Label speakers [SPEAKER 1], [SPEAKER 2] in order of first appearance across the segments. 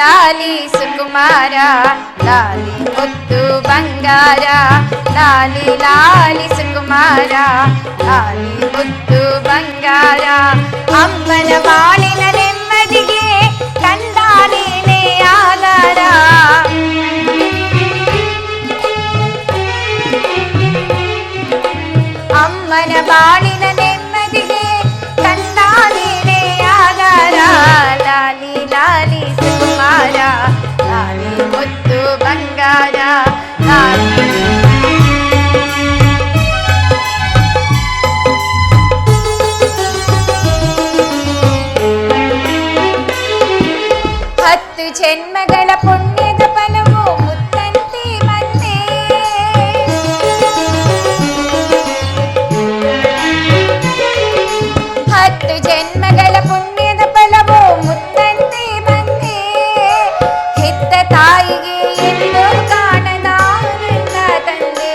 [SPEAKER 1] ಲಾಲಿ ಸುಕುಮಾರ ಲಾಲಿ ಮುತ್ತು ಬಂಗಾರ ಲಾಲಿ ಲಾಲಿ ಸುಕುಮಾರ ಲಾಲಿ ಮುತ್ತು ಬಂಗಾರ ಅಮ್ಮನ ಬಾಳಿನ ನೆಮ್ಮದಿಗೆ ಕಂದ ನೀನೇ ಆಧಾರ ಅಮ್ಮನ ಬಾಳಿನ ನೆಮ್ಮದಿಗೆ ಕಂದ ನೀನೇ ಆಧಾರ ಲಾಲಿ ಲಾಲಿ ಸುಕುಮಾರ ಲಾಲಿ ಮುತ್ತು ಬಂಗಾರ ಲಾಲಿ ಹತ್ತು ಜನ್ಮಗಳ ಪುಣ್ಯದ ಫಲವು ಮುತ್ತಂತೆ ಬಂದೆ ಹತ್ತು ಜನ್ಮಗಳ ಪುಣ್ಯದ ಫಲವು ಮುತ್ತಂತೆ ಬಂದೆ ಹೆತ್ತ ತಾಯಿಗೆ ಎಂದು ಕಾಣದ ನನ್ನ ತಂದೆ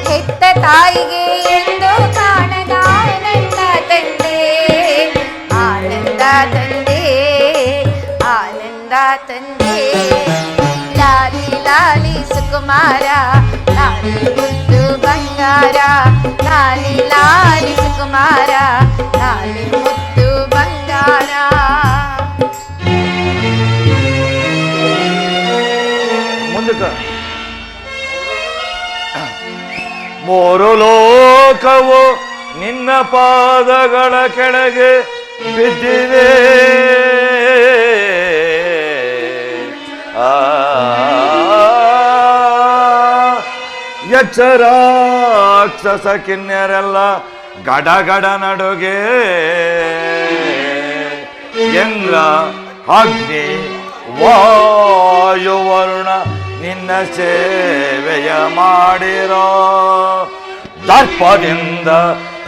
[SPEAKER 1] ಹೆತ್ತ ತಾಯಿಗೆ ಎಂದು ಕಾಣದ ನನ್ನ ತಂದೆ ಆನಂದ ತಂದೆ ಆನಂದ ತಂದೆ ಲಾಲಿ ಲಾಲಿ ಸುಕುಮಾರ ಲಾಲಿ ಮುತ್ತು ಬಂಗಾರ ಲಾಲಿ ಲಾಲಿ ಸುಕುಮಾರ ಲಾಲಿ ಮುತ್ತು ಬಂಗಾರ
[SPEAKER 2] ಮುಂದಕ್ಕೆ ಮೂರು ಲೋಕವು ನಿನ್ನ ಪಾದಗಳ ಕೆಳಗೆ ಬಿದ್ದಿದೆ ಯಕ್ಷರಾಕ್ಷಸ ಕಿನ್ಯರೆಲ್ಲ ಗಡ ಗಡ ನಡುಗೆ ಎಂಗ ಅಗ್ನಿ ವಾಯುವರುಣ ನಿನ್ನ ಸೇವೆಯ ಮಾಡಿರೋ ದರ್ಪದಿಂದ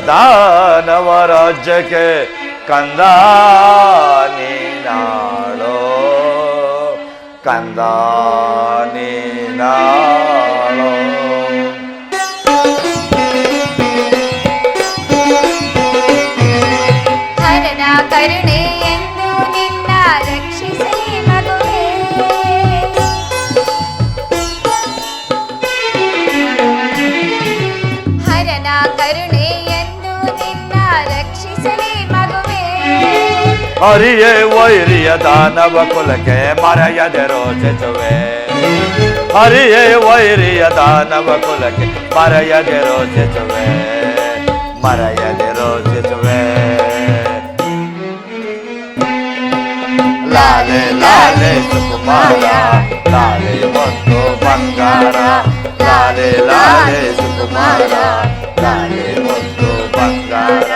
[SPEAKER 2] ದಾನವ ರಾಜ್ಯಕ್ಕೆ ಕಂದ ನೀನಾಳೋ ಕಂದ ನೀನಾಳೋ
[SPEAKER 1] ಹರನ ಕರುಣೆ ಎಂದು ನಿನ್ನ ರಕ್ಷಿಸಿ ಮಗುವೆ ಹರನ ಕರುಣೆ ಎಂದು ನಿನ್ನ ರಕ್ಷಿಸಲಿ ಮಗುವೆ
[SPEAKER 2] ಹರಿಯೇ ವೈರಿಯ ದಾನವ ಕುಲಕ್ಕೆ ಮರೆಯದೆ ರೋಚಿಸುವೆ ಹರಿಯೇ ವೈರಿಯ ದಾನವ ಕುಲಕ್ಕೆ ಮರೆಯದೆ ರೋಚಿಸುವೆ ಮರೆಯದೆ ರೋಚಿಸುವೆ ಲಾಲೆ ಲಾಲೆ ಸುಕುಮಾರ ಲಾಲೆ ಮುತ್ತು ಬಂಗಾರ ಲಾಲೆ ಲಾಲೆ ಸುಕುಮಾರ ಲಾಲೆ ಮುತ್ತು ಬಂಗಾರ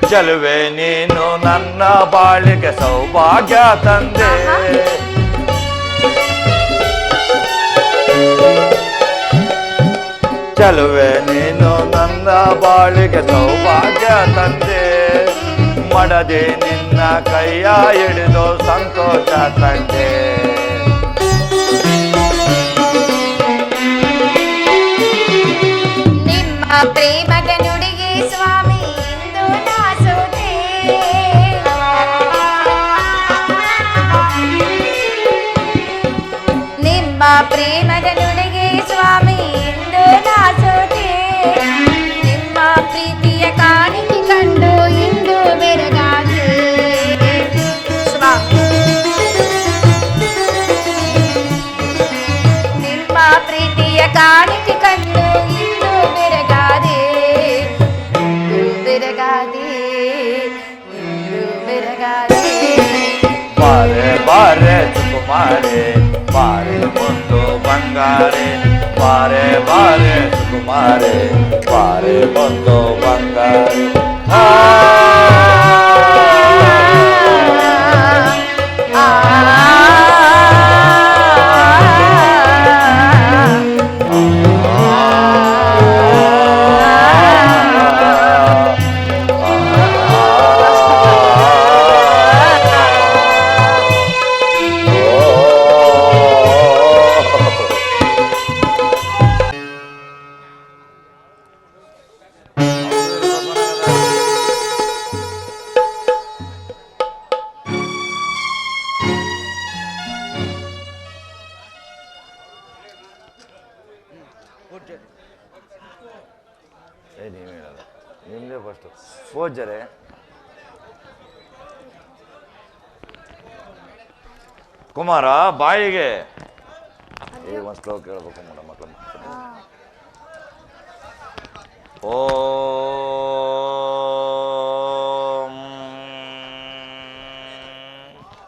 [SPEAKER 2] ಚಲುವೆ ನೀನು ನನ್ನ ಬಾಳಿಗೆ ಸೌಭಾಗ್ಯ ತಂದೆ ಚಲುವೆ ನೀನು ನನ್ನ ಬಾಳಿಗೆ ಸೌಭಾಗ್ಯ ತಂದೆ ಮಡದೆ ನಿನ್ನ ಕೈಯ ಹಿಡಿದು ಸಂತೋಷ ತಂದೆ
[SPEAKER 1] ನಿಮ್ಮ ಪ್ರೇಮದ ನುಡಿಗೆ ಸ್ವಾಮಿ ಎಂದು ನಾಸೋದೆ ನಿಮ್ಮ ಪ್ರೇಮದ ನುಡಿಗೆ ಸ್ವಾಮಿ ಎಂದು ನಾಸೋದೆ ನಿಮ್ಮ ಪ್ರೀತಿಯ ಕಾಣಿಕೆ ಕಂಡು ಇಂದು ಬೆರಗಾದೆ ನಿಮ್ಮ ಪ್ರೀತಿಯ ಕಾಣಿಕೆ ಕಂಡು ಇಂದು ಬೆರಗಾದೆ ಬೆರಗಾದೆ ಇಂದು ಬೆರಗಾದೆ
[SPEAKER 2] ಬಾರೆ ಬಾರೆ ಸುಕುಮಾರೆ ಬಾರೆ ಮುತ್ತು ಬಂಗಾರೆ ಬಾರೆ ಬಾರೆ ಸುಕುಮಾರೆ ಬಾರೆ ಮುತ್ತು ಬಂಗಾರೆ ನೀವು ಹೇಳಲ್ಲ ನಿಮ್ಮದೇ ಫಸ್ಟು ಪೂಜ್ಯರೇ. ಕುಮಾರ ಬಾಯಿಗೆ ಒಂದು ಶ್ಲೋಕ ಕೇಳಬೇಕು ಮೇಡಮ್ ಮಕ್ಕಳು. ಓಂ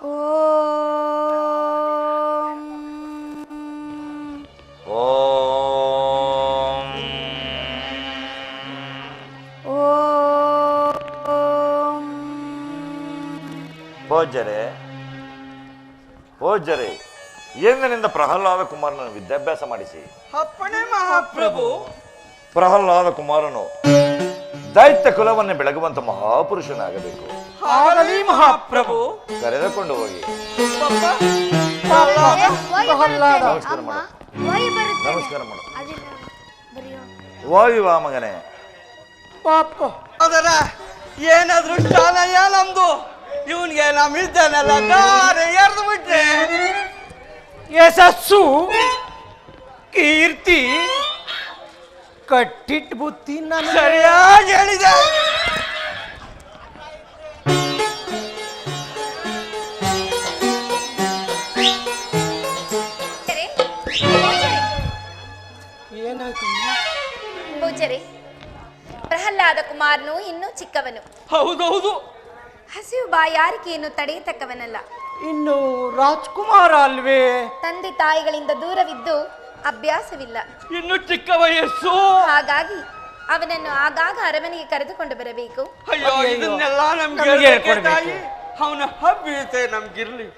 [SPEAKER 2] ಓಂ ಪೂಜ್ಯರೇ ಪೂಜ್ಯರೇ, ಎಂದಿನಿಂದ ಪ್ರಹ್ಲಾದ ಕುಮಾರನನ್ನು ವಿದ್ಯಾಭ್ಯಾಸ ಮಾಡಿಸಿ.
[SPEAKER 3] ಅಪ್ಪಣೆ ಮಹಾಪ್ರಭು.
[SPEAKER 2] ಪ್ರಹ್ಲಾದ ಕುಮಾರನು ದೈತ್ಯ ಕುಲವನ್ನು ಬೆಳಗುವಂತ ಮಹಾಪುರುಷನಾಗಬೇಕು.
[SPEAKER 3] ಆಗಲಿ ಮಹಾಪ್ರಭು.
[SPEAKER 2] ಕರೆದುಕೊಂಡು ಹೋಗಿ. ನಮಸ್ಕಾರ ಮಾಡು. ನಮಸ್ಕಾರ ಮಾಡು. ವಾಯುವ ಮಗನೇ.
[SPEAKER 3] ಪಾಪ ಅದರ ಏನಾದ್ರೂ ಶಾಲೆಯ ನಮ್ದು. ಇವನ್ಗೆ ನಮ್ಮಿದ್ದಾನೆಲ್ಲ ದಾರೆ ಎರ್ದು ಬಿಟ್ರೆ ಯಶಸ್ಸು ಕೀರ್ತಿ ಕಟ್ಟಿಟ್ ಬುತ್ತಿ ನಾನು ಸರಿಯಾಗಿ ಹೇಳಿದೆ.
[SPEAKER 1] ಪೂಜ್ಯರೇ, ಪ್ರಹ್ಲಾದ ಕುಮಾರನು ಇನ್ನೂ ಚಿಕ್ಕವನು.
[SPEAKER 3] ಹೌದೌದು.
[SPEAKER 1] ಹಸಿವು ಬಾಯಾರಿಕೆಯನ್ನು ತಡೆಯತಕ್ಕವನಲ್ಲ.
[SPEAKER 3] ಇನ್ನು ರಾಜ್ಕುಮಾರ ಅಲ್ವೇ?
[SPEAKER 1] ತಂದೆ ತಾಯಿಗಳಿಂದ ದೂರವಿದ್ದು ಅಭ್ಯಾಸವಿಲ್ಲ.
[SPEAKER 3] ಇನ್ನು ಚಿಕ್ಕ ವಯಸ್ಸು.
[SPEAKER 1] ಹಾಗಾಗಿ ಅವನನ್ನು ಆಗಾಗ ಅರಮನೆಗೆ ಕರೆದುಕೊಂಡು ಬರಬೇಕು.
[SPEAKER 3] ಅಯ್ಯೋ, ಇದನ್ನೆಲ್ಲ ನಮ್ಗೆ ತಾಯಿ. ಅವನ ಹಬ್ಬೀತೆ ನಮ್ಗಿರ್ಲಿ.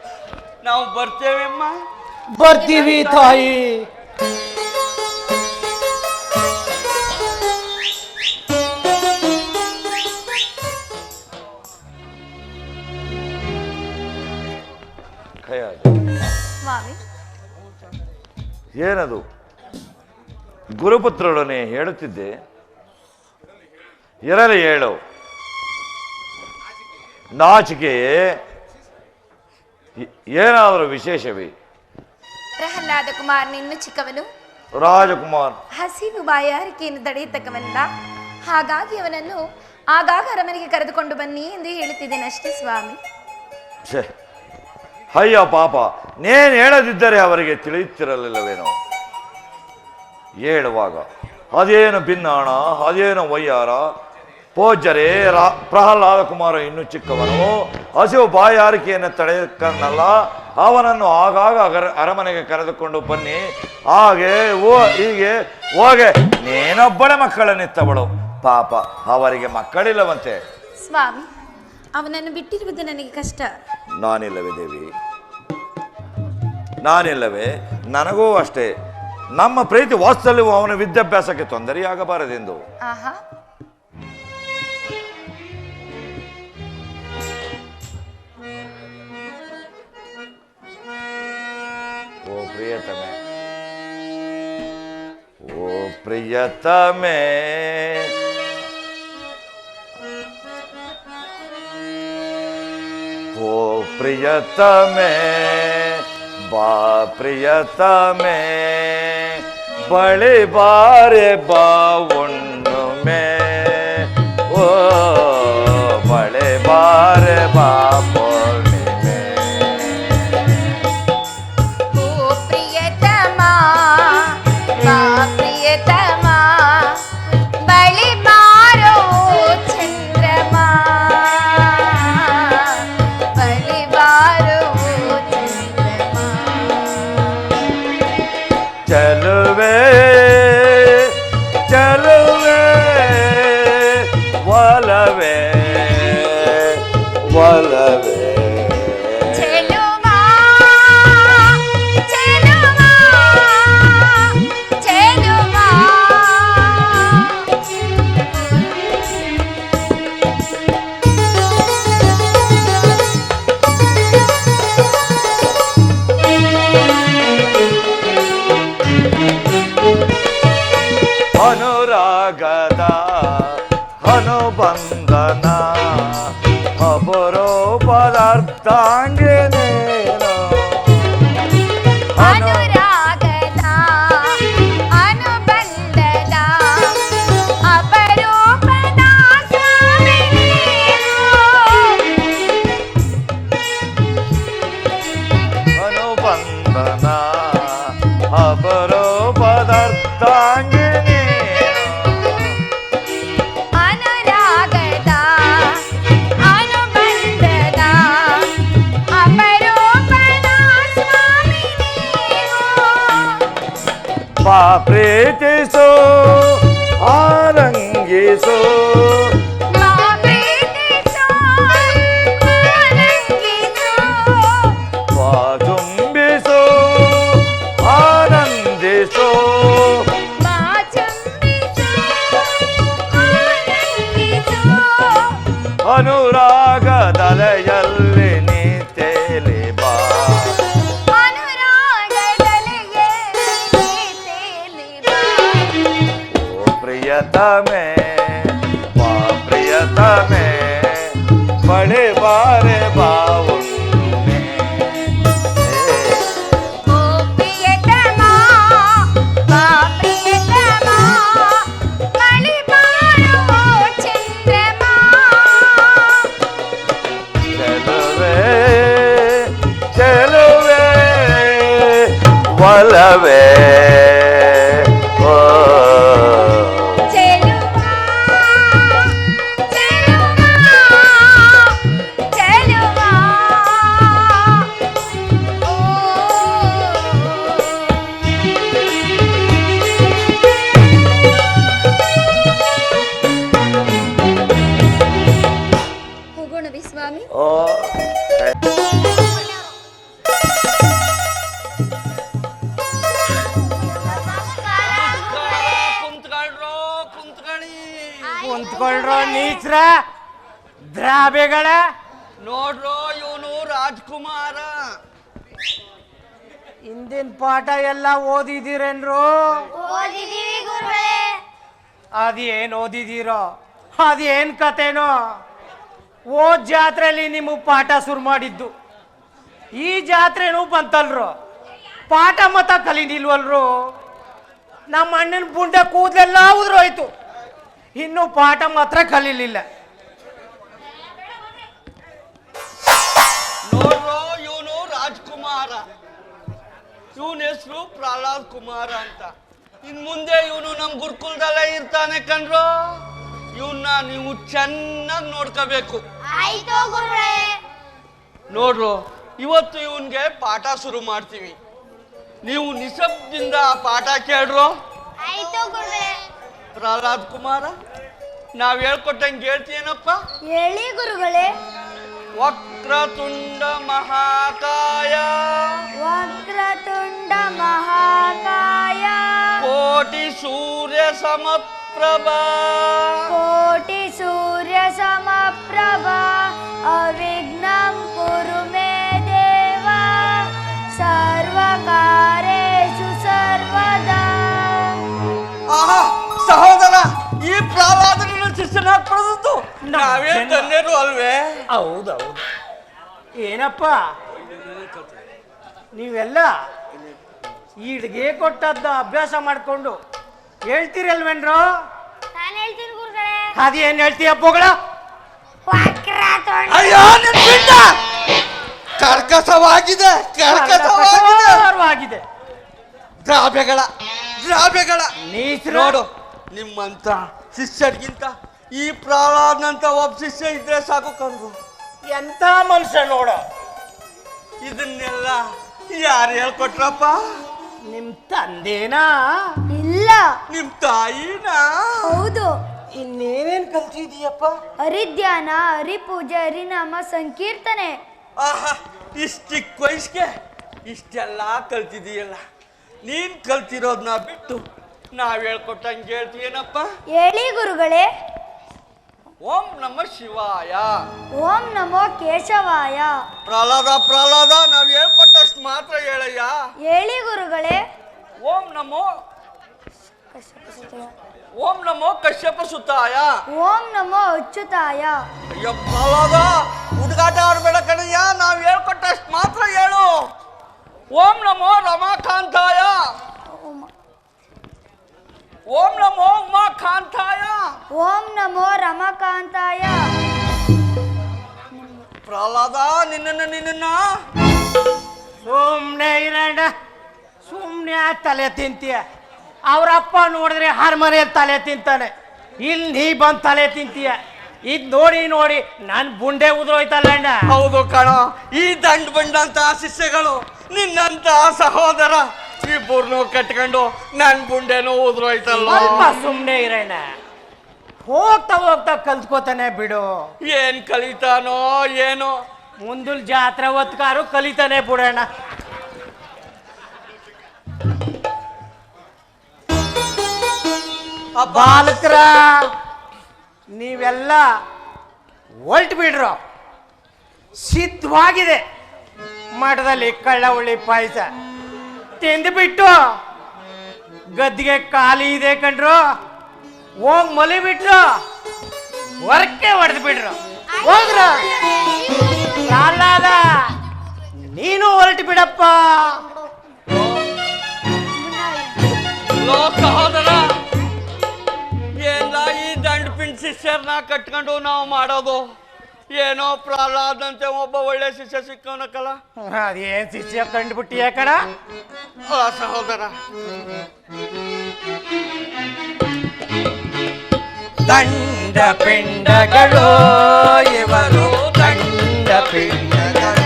[SPEAKER 3] ನಾವು ಬರ್ತೇವೆಮ್ಮ. ಬರ್ತೀವಿ ತಾಯಿ.
[SPEAKER 1] ಸ್ವಾಮಿ,
[SPEAKER 2] ಏನದು? ಗುರುಪುತ್ರರೊಡನೆ ಹೇಳುತ್ತಿದ್ದೆ. ಇರಲಿ, ಹೇಳು. ನಾಚಿಕೆಯೇ? ಏನಾದರೂ ವಿಶೇಷವೇ?
[SPEAKER 1] ಪ್ರಹ್ಲಾದ ಕುಮಾರನು ಇನ್ನೂ ಚಿಕ್ಕವನು.
[SPEAKER 2] ರಾಜಕುಮಾರ್
[SPEAKER 1] ಹಸಿವು ಬಾಯಾರಿಕೆಯನ್ನು ತಡೆಯತಕ್ಕವನಲ್ಲ. ಹಾಗಾಗಿ ಅವನನ್ನು ಆಗಾಗ ಅರಮನೆಗೆ ಕರೆದುಕೊಂಡು ಬನ್ನಿ ಎಂದು ಹೇಳುತ್ತಿದ್ದೇನೆ ಅಷ್ಟೇ ಸ್ವಾಮಿ.
[SPEAKER 2] ಅಯ್ಯೋ ಪಾಪ, ನೇನು ಹೇಳದಿದ್ದರೆ ಅವರಿಗೆ ತಿಳಿಯುತ್ತಿರಲಿಲ್ಲವೇನೋ. ಹೇಳುವಾಗ ಅದೇನು ಭಿನ್ನಾಣ, ಅದೇನು ವಯ್ಯಾರ. ಪೂಜ್ಯರೇ, ಪ್ರಹ್ಲಾದ ಕುಮಾರ ಇನ್ನೂ ಚಿಕ್ಕವನು, ಹಸಿವು ಬಾಯಾರಿಕೆಯನ್ನು ತಡೆಯಕ್ಕನ್ನಲ್ಲ. ಅವನನ್ನು ಆಗಾಗ ಅರಮನೆಗೆ ಕರೆದುಕೊಂಡು ಬನ್ನಿ. ಹಾಗೆ ಹೀಗೆ ಹೋಗೆ ನೇನೊಬ್ಬಳೆ ಮಕ್ಕಳನ್ನಿತ್ತವಳು. ಪಾಪ, ಅವರಿಗೆ ಮಕ್ಕಳಿಲ್ಲವಂತೆ.
[SPEAKER 1] ಸ್ವಾಮಿ, ಅವನನ್ನು ಬಿಟ್ಟಿರುವುದು ನನಗೆ ಕಷ್ಟ.
[SPEAKER 2] ನಾನಿಲ್ಲವೇ ದೇವಿ, ನಾನಿಲ್ಲವೇ? ನನಗೂ ಅಷ್ಟೇ. ನಮ್ಮ ಪ್ರೀತಿ ವಾತ್ಸಲ್ಯವು ಅವನ ವಿದ್ಯಾಭ್ಯಾಸಕ್ಕೆ ತೊಂದರೆಯಾಗಬಾರದೆಂದು.
[SPEAKER 1] ಆಹಾ,
[SPEAKER 2] ಓ ಪ್ರಿಯತಮೆ, ಓ ಪ್ರಿಯತಮೆ, ಓ ಪ್ರಿಯತಮೆ, ಬಾ ಪ್ರಿಯತಮೆ, ಬಳಿ ಬಾರೆ ಬಾ ಒಣ್ಣುಮೆ. ಓ ಬಳೆ ಬಾರೆ ಬಾ ಪೂರ್ಣಿಮೆ.
[SPEAKER 1] ಓ ಪ್ರಿಯತಮ, ಬಾ ಪ್ರಿಯತಮ, ಬಳಿ ಬಾರೋ ಚಂದ್ರಮ, ಬಳಿ ಬಾರೋ ಚಂದ್ರಮ.
[SPEAKER 2] ಚಲುವೆ ಚಲುವೆ ಒಲವೆ ಒಲವೆ.
[SPEAKER 1] ಚೆಲುವ ಚೆಲುವ ಚೆಲುವ.
[SPEAKER 2] ಅನುರಾಗದ ಅನುಬಂಧನ ಅಪರೂಪದಾರ್ಥಾಂಗನೇನೋ.
[SPEAKER 1] ಅನುರಾಗದ ಅನುಬಂಧನ
[SPEAKER 2] ಪ್ರೀತಿಸೋ ಆರಂಗಿಸೋ ತುಂಬಿಸೋ ಆನಂದಿಸೋ ಅನುರಾಗದಲೆಯಲ್ಲಿ ನೀ ತೇಲಿ ಬಾ ಓ ಪ್ರಿಯತಮೆ ಬಾ ಪ್ರಿಯತಮೆ ಬಳೆ ಬಾರೆ ಬಾವುಮ್ಮೆ ಚೆಲುವೆ ಒಲವೇ ಓ
[SPEAKER 1] ಹೋಗೋಣವಿ ಸ್ವಾಮಿ.
[SPEAKER 2] ಓ
[SPEAKER 4] ಕುಂತ್ಕೊಳ್ರೋ ನೀಚ್ರ ದ್ರಾಬೆಗಳ.
[SPEAKER 3] ನೋಡ್ರೋ ಇವನು ರಾಜ್ಕುಮಾರ.
[SPEAKER 4] ಹಿಂದಿನ ಪಾಠ ಎಲ್ಲ ಓದಿದ್ದೀರೇನ್ರು? ಅದೇನ್ ಓದಿದ್ದೀರೋ ಅದೇನ್ ಕತೆನೋ. ಓದ್ ಜಾತ್ರೆಯಲ್ಲಿ ನಿಮಗೆ ಪಾಠ ಶುರು ಮಾಡಿದ್ದು, ಈ ಜಾತ್ರೆನೂ ಬಂತಲ್ರು, ಪಾಠ ಮತ ಕಲೀನಿಲ್ವಲ್ರು. ನಮ್ಮ ಅಣ್ಣನ ಬುಂಡೆ ಕೂದಲೆಲ್ಲ ಉದ್ರೋಯ್ತು, ಇನ್ನು ಪಾಠ ಮಾತ್ರ ಕಲೀಲಿಲ್ಲ.
[SPEAKER 3] ನೋಡ್ರೋ ಇವನು ರಾಜ್ಕುಮಾರ, ಇವನ ಹೆಸರು ಪ್ರಹ್ಲಾದ್ ಕುಮಾರ ಅಂತ. ಇನ್ ಮುಂದೆ ಇವನು ನಮ್ ಗುರುಕುಲದಲ್ಲೇ ಇರ್ತಾನೆ ಕಣ್ರೋ. ಇವನ್ನ ನೀವು ಚೆನ್ನಾಗಿ ನೋಡ್ಕೋಬೇಕು. ನೋಡ್ರೋ ಇವತ್ತು ಇವನ್ಗೆ ಪಾಠ ಶುರು ಮಾಡ್ತೀವಿ, ನೀವು ನಿಶಬ್ದದಿಂದ ಪಾಠ ಕೇಳ್ರೋ. ಪ್ರಹ್ಲಾದ್ ಕುಮಾರ, ನಾವ್ ಹೇಳ್ಕೊಟ್ಟಂಗೆ ಹೇಳ್ತೀಯೇನಪ್ಪ?
[SPEAKER 1] ಹೇಳಿ ಗುರುಗಳೇ.
[SPEAKER 3] ವಕ್ರತುಂಡ ಮಹಾಕಾಯ
[SPEAKER 1] ವಕ್ರತುಂಡ ಮಹಾಕಾಯ
[SPEAKER 3] ಕೋಟಿ ಸೂರ್ಯ ಸಮಪ್ರಭಾ
[SPEAKER 1] ಕೋಟಿ ಸೂರ್ಯ ಸಮಪ್ರಭಾ ಅವಿಘ್ನಂ ಕುರು ಮೇ ದೇವ ಸರ್ವಕಾರ್ಯೇಷು ಸರ್ವದಾ.
[SPEAKER 3] ಆಹಾ ಸಹೋದರ, ಈ ಪ್ರಹ್ಲಾದನ ಶಿಷ್ಯನಾಗಿ ಪಡೆದದ್ದು ನಾವೇ ಧನ್ಯರು ಅಲ್ವೇ?
[SPEAKER 4] ಹೌದೌದು. ಏನಪ್ಪ ನೀವೆಲ್ಲ ಈಡ್ಗೆ ಕೊಟ್ಟದ್ದ ಅಭ್ಯಾಸ ಮಾಡ್ಕೊಂಡು ಹೇಳ್ತೀರಲ್ವೇನ್ರು?
[SPEAKER 1] ನಾನು ಹೇಳ್ತೀನಿ ಗುರುಗಳೇ.
[SPEAKER 4] ಅದೇನ್ ಹೇಳ್ತೀಯಪ್ಪಗಳ?
[SPEAKER 3] ಅಯ್ಯೋ ನಿನ್ ಪಿಂಡ ಕರ್ಕಸವಾಗಿದೆ, ಕರ್ಕಸವಾಗಿದೆ. ದ್ರಾಬೆಗಳ ದ್ರಾಬೆಗಳ
[SPEAKER 4] ನೀಚರು.
[SPEAKER 3] ನೋಡು, ನಿಮ್ಮಂತ ಶಿಷ್ಯರಿಗಿಂತ ಈ ಪ್ರಹ್ಲಾದ್ನಂತ ಒಬ್ಬ ಶಿಷ್ಯ ಇದ್ರೆ ಸಾಕು ಕಂಡು.
[SPEAKER 4] ಎಂತ ಮನುಷ್ಯ ನೋಡ.
[SPEAKER 3] ಇದನ್ನೆಲ್ಲ ಯಾರು ಹೇಳ್ಕೊಟ್ರಪ್ಪ?
[SPEAKER 4] ನಿಮ್ ತಂದೇನಾ?
[SPEAKER 1] ಇಲ್ಲ,
[SPEAKER 3] ನಿಮ್ ತಾಯಿನಾ?
[SPEAKER 1] ಹೌದು.
[SPEAKER 4] ಇನ್ನೇನೇನ್ ಕಲ್ತಿದೀಯಪ್ಪ?
[SPEAKER 1] ಹರಿಧ್ಯಾನ, ಹರಿಪೂಜೆ, ಹರಿನಾಮ, ಸಂಕೀರ್ತನೆ.
[SPEAKER 3] ಆಹಾ, ಇಷ್ಟ ಚಿಕ್ಕ ವಯಸ್ಸಿಗೆ ಇಷ್ಟೆಲ್ಲ ಕಲ್ತಿದೀಯಲ್ಲ. ನೀನ್ ಕಲ್ತಿರೋದನ್ನ ಬಿಟ್ಟು ನಾವ್ ಹೇಳ್ಕೊಟ್ಟಂಗೆ ಹೇಳ್ತೀಯೇನಪ್ಪ?
[SPEAKER 1] ಹೇಳಿ ಗುರುಗಳೇ.
[SPEAKER 3] ಓಂ ನಮ ಶಿವಾಯ.
[SPEAKER 1] ಓಂ ನಮೋ ಕೇಶವಾಯ.
[SPEAKER 3] ಪ್ರಹ್ಲಾದ ಪ್ರಹ್ಲಾದ, ನಾವ್ ಹೇಳ್ಕೊಟ್ಟಷ್ಟು ಮಾತ್ರ ಹೇಳಯ್ಯ.
[SPEAKER 1] ಹೇಳಿ ಗುರುಗಳೇ.
[SPEAKER 3] ಓಂ ನಮೋ ಕಶ್ಯಪ ಸುತಾಯ.
[SPEAKER 1] ಓಂ ನಮೋ ಅಚ್ಯುತಾಯ.
[SPEAKER 3] ಅಯ್ಯೋ ಪ್ರಹ್ಲಾದ, ಹುಡುಗಾಟ ಆಡ್ಬೇಡ ಕಣಯ್ಯ, ನಾವ್ ಹೇಳ್ಕೊಟ್ಟಷ್ಟು ಮಾತ್ರ ಹೇಳು. ಓಂ ನಮೋ ರಮಾಕಾಂತಾಯ. ಓಂ ನಮೋ ಉಮಾಕಾಂತಾಯ.
[SPEAKER 1] ಓಂ ನಮೋ ರಮಕಾಂತಾಯ.
[SPEAKER 3] ಪ್ರಹ್ಲಾದ, ನಿನ್ನ
[SPEAKER 4] ಸುಮ್ನೆ ಇರಣ್ಣ, ಸುಮ್ನೆ ತಲೆ ತಿಂತೀಯ. ಅವ್ರಪ್ಪ ನೋಡಿದ್ರೆ ಹಾರ್ಮನೆಯಲ್ಲಿ ತಲೆ ತಿಂತಾನೆ, ಇಲ್ಲಿ ನೀ ಬಂದು ತಲೆ ತಿಂತೀಯ. ಇದ್ ನೋಡಿ ನೋಡಿ ನನ್ ಬುಂಡೆ ಉದ್ರೋಯ್ತಲ್ಲ.
[SPEAKER 3] ಹೌದು ಕಣ, ಈ ದಂಡ್ ಬಂಡಂತ ಶಿಷ್ಯಗಳು ನಿನ್ನಂತ ಸಹೋದರ ಇಬ್ಬರನ್ನು ಕಟ್ಕೊಂಡು ನನ್ ಬುಂಡೆನೂ ಉದ್ರೋಯ್ತಲ್ಲ.
[SPEAKER 4] ಸ್ವಲ್ಪ ಸುಮ್ಮನೆ ಇರೋಣ, ಹೋಗ್ತಾ ಹೋಗ್ತಾ ಕಲ್ತ್ಕೋತಾನೆ ಬಿಡು.
[SPEAKER 3] ಏನ್ ಕಲಿತಾನೋ ಏನೋ,
[SPEAKER 4] ಮುಂದಲ್ ಜಾತ್ರೆ ಹೊತ್ಕಾರು ಕಲಿತಾನೆ ಬಿಡೋಣ. ಬಾಲಕರ ನೀವೆಲ್ಲ ಹೊಲ್ಟ್ ಬಿಡ್ರು, ಸಿದ್ಧವಾಗಿದೆ ಮಠದಲ್ಲಿ ಕಳ್ಳ ಉಳ್ಳಿ ಪಾಯಸ ತಿಂದುಬಿಟ್ಟು ಗದ್ದಿಗೆ ಖಾಲಿ ಇದೆ ಕಣ್ರು, ಹೋಗ್ ಮಲಿ ಬಿಟ್ರು, ಹೊರಕ್ಕೆ ಹೊಡೆದು ಬಿಡ್ರು. ಹೋಗ್ರ ಪ್ರಹ್ಲಾದ ನೀನು ಹೊರಟು ಬಿಡಪ್ಪ.
[SPEAKER 3] ಲೋ ಸಹೋದರ, ಏನ್ಲ ಈ ದಂಡ ಪಿಂಡ್ ಶಿಷ್ಯರ್ನ ಕಟ್ಕೊಂಡು ನಾವು ಮಾಡೋದು? ಏನೋ ಪ್ರಹ್ಲಾದಂತೆ ಒಬ್ಬ ಒಳ್ಳೆ ಶಿಷ್ಯ ಸಿಕ್ಕವನಕ್ಕಲ್ಲ.
[SPEAKER 4] ಅದೇನ್ ಶಿಷ್ಯ ಕಂಡುಬಿಟ್ಟಿಯ ಕಣ
[SPEAKER 3] ಸಹೋದರ.
[SPEAKER 4] ದಂಡ ಪಿಂಡಗಳು ಇವರು ದಂಡ ಪಿಂಡಗಳು.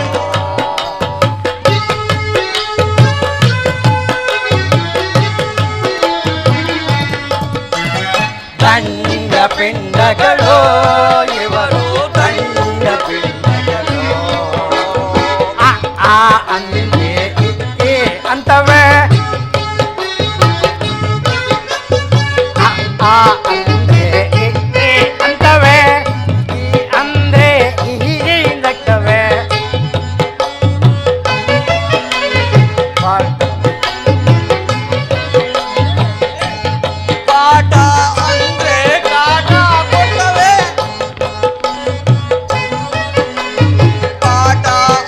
[SPEAKER 4] ದಂಡ ಪಿಂಡಗಳು ಇವರು ದಂಡ ಪಿಂಡಗಳು. ಆ ಅಂದೆ ಏ ಅಂತವೇ, ಆ ಅಂದ್ರೆ ಏ ಅಂತವೇ, ಈ ಅಂದ್ರೆ ಹೀಗವೆ.
[SPEAKER 3] ಪಾಠ ಅಂದ್ರೆ ಕಾಟ ಕೊಡ್ತವೆ, ಪಾಠ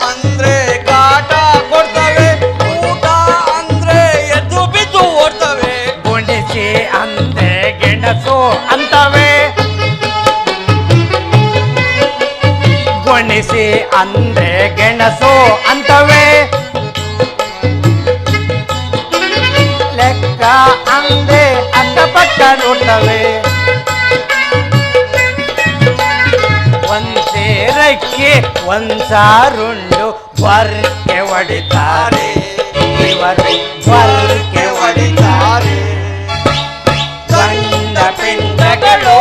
[SPEAKER 3] ಅಂದ್ರೆ ಕಾಟ ಕೊಡ್ತವೆ, ಊಟ ಅಂದ್ರೆ ಎದ್ದು ಬಿದ್ದು ಓಡ್ತವೆ.
[SPEAKER 4] ಗುಂಡಿಸಿ ಅಂದೆ ಗೆಣಸು ಅಂತವೆ, ಗುಣಿಸಿ ಅಂದ್ರೆ ಗೆಣಸು ಅಂತವೆ. ಲೆಕ್ಕ ಅಂದೆ ಅಕ್ಕಪಕ್ಕ ನೋಡ್ತವೆ. ಒಂದೇರಕ್ಕೆ ಒಂದ್ಸಾರುಂಡು ವರ್ಕೆ ಹೊಡಿತಾರೆ ಇವರು, ವರ್ಕೆ ಹೊಡಿತಾರೆ. ದಂಡ ಪಿಂಡಗಳು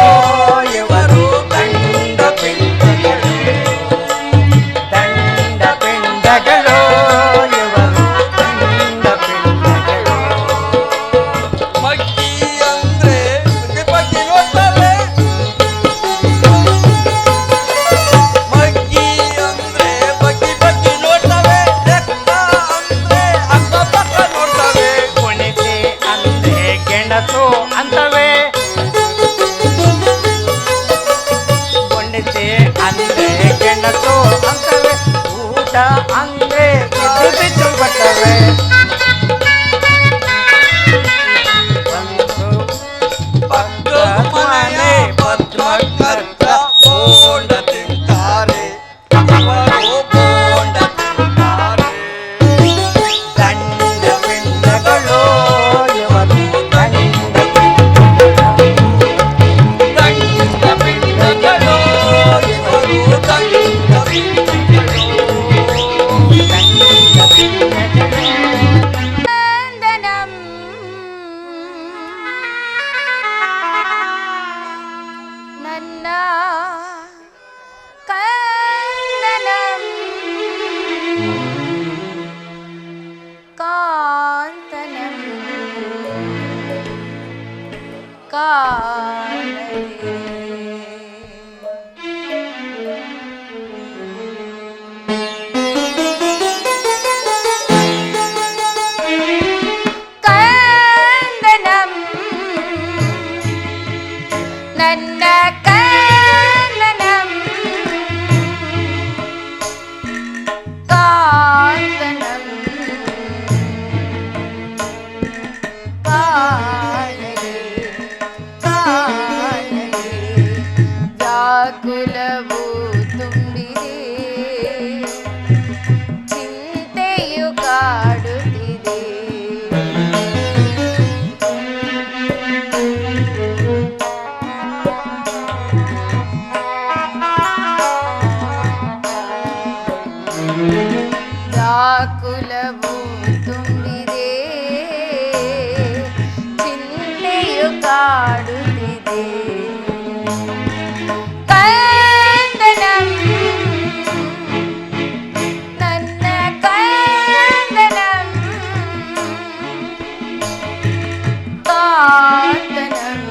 [SPEAKER 4] ಇವರು ದಂಡ ಪಿಂಡಗಳು, ದಂಡ ಪಿಂಡಗಳು ಇವರು ದಂಡ ಪಿಂಡಗಳು.
[SPEAKER 3] ಮಗ್ಗಿ ಅಂದ್ರೆ ಬಗ್ಗೆ ನೋಡ್ತವೆ, ಮಗ್ಗಿ ಅಂದ್ರೆ ಬಗ್ಗೆ ನೋಡ್ತವೆ. ಲೆಕ್ಕ ಅಂದ್ರೆ ಅಕ್ಕಪಕ್ಕ ನೋಡ್ತವೆ.
[SPEAKER 4] ಕುಣಿಸಿ ಅಂದ್ರೆ ಗೆಣಸು ಅಂತವೆ, ಕುಣಿಸಿ ಅಂದ್ರೆ ಗೆಣಸು ಅಂತವೆ. ಊಟ ಅಂದ್ರೆ ಬಿದ್ದು ಬಿದ್ದು ಬರ್ತವೆ.
[SPEAKER 3] ಪಕ್ಕದ ಮನೆಯ ಪತ್ರಕರ್ತ ಬೋಂಡ ತಿಂತಾರೆ, ಇವರು ಬೋಂಡ ತಿಂತಾರೆ.
[SPEAKER 4] ದಂಡ ಪಿಂಡಗಳು ಇವರು ದಂಡ
[SPEAKER 3] ದಂಡ ಪಿಂಡಗಳು ಇವರು ದಂಡ ಪಿಂಡಗಳು.
[SPEAKER 1] ನಂದನಂ ನನ್ನ ಕಂದನಂ ಕಾಂತನಂ ಕಾಣದೆ. ಕಂದನಂ ನನ್ನ ಕಂದನಂ ಕಾಂತನಂ ಕಾಣದೆ ಕಾಣದೆ. ಚಿಂತೆಯು ಕಾಡುತ್ತಿದೆ. ಕಂದನಂ ನನ್ನ ಕಂದನಂ ಕಾಂತನಂ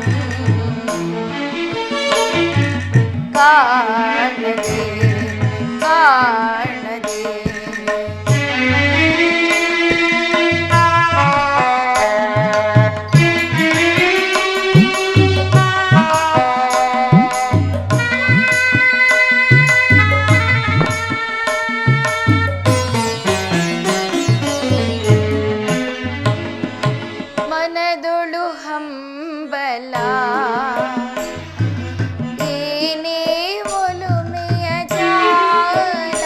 [SPEAKER 1] ಕಾಣದೆ ಕಾಣದೆ. ಮನದೊಳು ಹಂಬಲ ಏನೇ ಒಲುಮೆಯ ಜಾಲ.